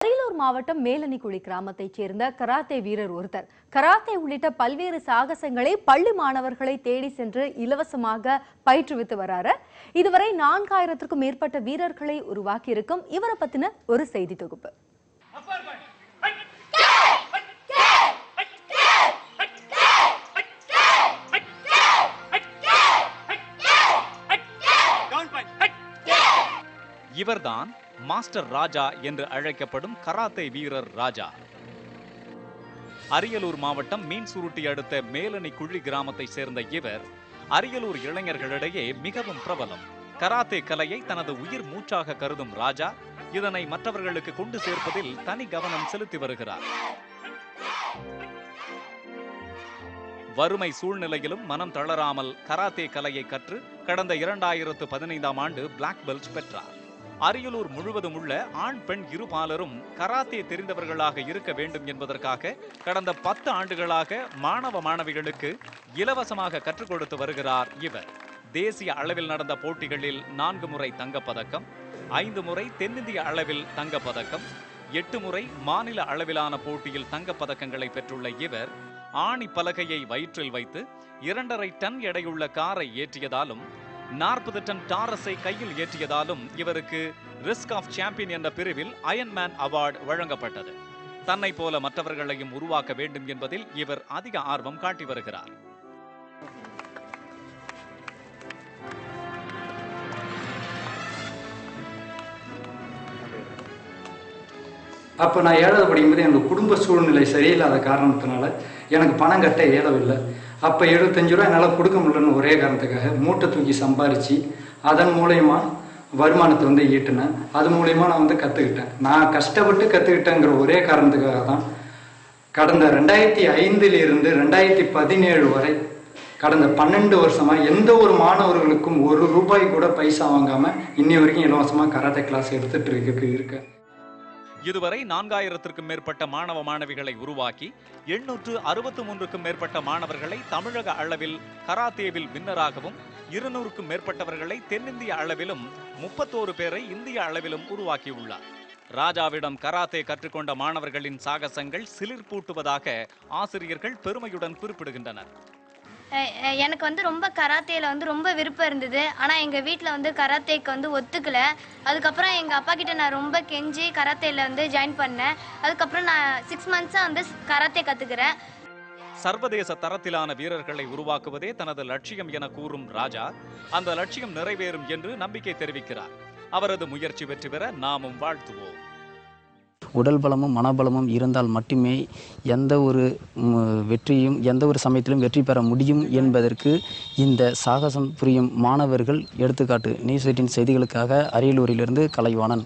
அரியலூர் மாவட்டம் மேலணிக்குழி கிராமத்தைச் சேர்ந்த கராத்தே வீரர் ஒருத்தர் கராத்தே உள்ளிட்ட பல்வேறு சாகசங்களை பள்ளி மாணவர்களை தேடி சென்று இலவசமாக பயிற்றுவித்து வராரு. இதுவரை 4000க்கும் மேற்பட்ட வீரர்களை உருவாக்கி இருக்கும் இவரை பத்தின ஒரு செய்தி தொகுப்பு. இவர்தான் மாஸ்டர் ராஜா என்று அழைக்கப்படும் கராத்தே வீரர் ராஜா. அரியலூர் மாவட்டம் மீன் சுருட்டி அடுத்த மேலணிக்குழி கிராமத்தை சேர்ந்த இவர் அரியலூர் இளைஞர்களிடையே மிகவும் பிரபலம். கராத்தே கலையை தனது உயிர் மூச்சாக கருதும் ராஜா இதனை மற்றவர்களுக்கு கொண்டு சேர்ப்பதில் தனி கவனம் செலுத்தி வருகிறார். வறுமை சூழ்நிலையிலும் மனம் தளராமல் கராத்தே கலையை கற்று கடந்த 2015ஆம் ஆண்டு பிளாக் பெல்ட் பெற்றார். அரியலூர் முழுவதும் உள்ள ஆண் பெண் இருபாலரும் கராத்தே தெரிந்தவர்களாக இருக்க வேண்டும் என்பதற்காக கடந்த 10 ஆண்டுகளாக மாணவ மாணவிகளுக்கு இலவசமாக கற்றுக் கொடுத்து வருகிறார் இவர். தேசிய அளவில் நடந்த போட்டிகளில் 4 முறை தங்கப்பதக்கம், 5 முறை தென்னிந்திய அளவில் தங்கப்பதக்கம், 8 முறை மாநில அளவிலான போட்டியில் தங்கப்பதக்கங்களை பெற்றுள்ள இவர் ஆணி பலகையை வயிற்றில் வைத்து 2.5 டன் எடையுள்ள காரை ஏற்றியதாலும் 40 டன் டாரஸை கையில் ஏற்றியதாலும் இவருக்கு ரிஸ்க் ஆஃப் சாம்பியன் என்ற பிரிவில் அயன்மேன் அவார்டு வழங்கப்பட்டது. தன்னை போல மற்றவர்களையும் உருவாக்க வேண்டும் என்பதில் இவர் அதிக ஆர்வம் காட்டி வருகிறார். அப்போ நான் 7வது படிக்கும்போது எனக்கு குடும்ப சூழ்நிலை சரியில்லாத காரணத்தினால எனக்கு பணம் கட்ட இயலவில்லை. அப்போ 75 ரூபா என்னால் கொடுக்க முடியலன்னு ஒரே காரணத்துக்காக மூட்டை தூக்கி சம்பாரித்து அதன் மூலயமா வருமானத்தை ஈட்டினேன். அது மூலயமா நான் கற்றுக்கிட்டேன். நான் கஷ்டப்பட்டு கற்றுக்கிட்டேங்கிற ஒரே காரணத்துக்காக தான் கடந்த 2005 2017 வரை கடந்த 12 வருஷமாக எந்த ஒரு மாணவர்களுக்கும் 1 ரூபாய் கூட பைசா வாங்காமல் இன்னி வரைக்கும் இலவசமாக கராத்தே கிளாஸ் எடுத்துகிட்டு இருக்கேன். இதுவரை 4000க்கும் மேற்பட்ட மாணவ மாணவிகளை உருவாக்கி 863க்கும் மேற்பட்ட மாணவர்களை தமிழக அளவில் கராத்தேவில் வின்னராகவும் 200க்கும் மேற்பட்டவர்களை தென்னிந்திய அளவிலும் 31 பேரை இந்திய அளவிலும் உருவாக்கியுள்ளார். ராஜாவிடம் கராத்தே கற்றுக்கொண்ட மாணவர்களின் சாகசங்கள் சிலிர்ப்பூட்டுவதாக ஆசிரியர்கள் பெருமையுடன் குறிப்பிடுகின்றனர். எனக்கு ரொம்ப கராத்தேல ரொம்ப விருப்பம் இருந்தது. ஆனால் எங்கள் வீட்டில் கராத்தேக்கு ஒத்துக்கல. அதுக்கப்புறம் எங்கள் அப்பா கிட்ட நான் ரொம்ப கெஞ்சி கராத்தேல ஜாயின் பண்ணேன். அதுக்கப்புறம் நான் 6 மந்த்ஸாக கராத்தே கற்றுக்கிறேன். சர்வதேச தரத்திலான வீரர்களை உருவாக்குவதே தனது லட்சியம் என கூறும் ராஜா அந்த லட்சியம் நிறைவேறும் என்று நம்பிக்கை தெரிவிக்கிறார். அவரது முயற்சி வெற்றி பெற நாமும் வாழ்த்துவோம். உடல் பலமும் மனபலமும் இருந்தால் மட்டுமே எந்த ஒரு வெற்றியும் எந்த ஒரு சமயத்திலும் வெற்றி பெற முடியும் என்பதற்கு இந்த சாகசம் புரியும் மாணவர்கள் எடுத்துக்காட்டு. நியூஸ் 18 செய்திகளுக்காக அரியலூரிலிருந்து கலைவாணன்.